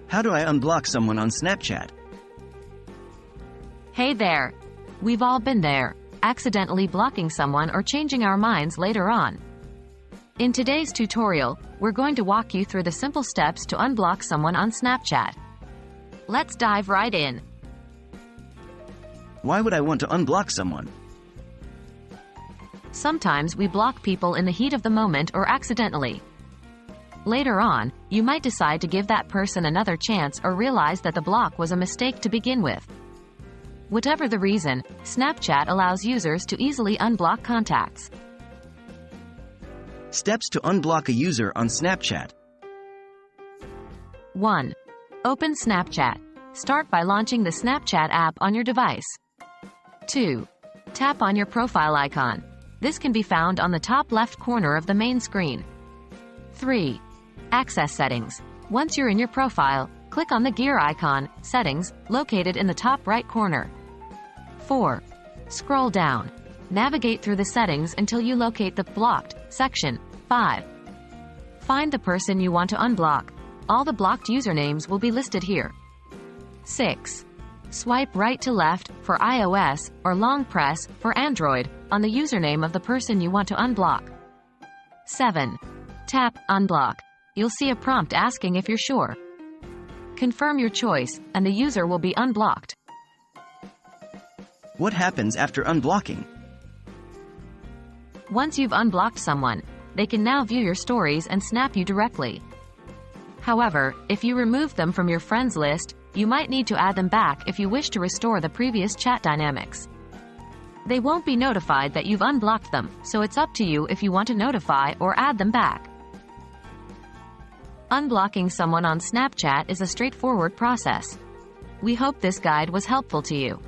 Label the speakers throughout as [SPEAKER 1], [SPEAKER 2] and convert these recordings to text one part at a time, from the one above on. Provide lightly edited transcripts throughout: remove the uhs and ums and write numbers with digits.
[SPEAKER 1] How do I unblock someone on Snapchat?
[SPEAKER 2] Hey there! We've all been there, accidentally blocking someone or changing our minds later on. In today's tutorial, we're going to walk you through the simple steps to unblock someone on Snapchat. Let's dive right in.
[SPEAKER 1] Why would I want to unblock someone?
[SPEAKER 2] Sometimes we block people in the heat of the moment or accidentally. Later on, you might decide to give that person another chance or realize that the block was a mistake to begin with. Whatever the reason, Snapchat allows users to easily unblock contacts.
[SPEAKER 1] Steps to unblock a user on Snapchat.
[SPEAKER 2] 1. Open Snapchat. Start by launching the Snapchat app on your device. 2. Tap on your profile icon. This can be found on the top left corner of the main screen. 3. Access settings. Once you're in your profile, click on the gear icon, Settings, located in the top right corner. 4. Scroll down. Navigate through the settings until you locate the Blocked section. 5. Find the person you want to unblock. All the blocked usernames will be listed here. 6. Swipe right to left for iOS or long press for Android on the username of the person you want to unblock. 7. Tap Unblock. You'll see a prompt asking if you're sure. Confirm your choice, and the user will be unblocked.
[SPEAKER 1] What happens after unblocking?
[SPEAKER 2] Once you've unblocked someone, they can now view your stories and snap you directly. However, if you remove them from your friends list, you might need to add them back if you wish to restore the previous chat dynamics. They won't be notified that you've unblocked them, so it's up to you if you want to notify or add them back. Unblocking someone on Snapchat is a straightforward process. We hope this guide was helpful to you.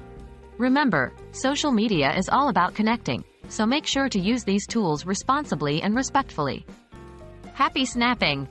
[SPEAKER 2] Remember, social media is all about connecting, so make sure to use these tools responsibly and respectfully. Happy snapping!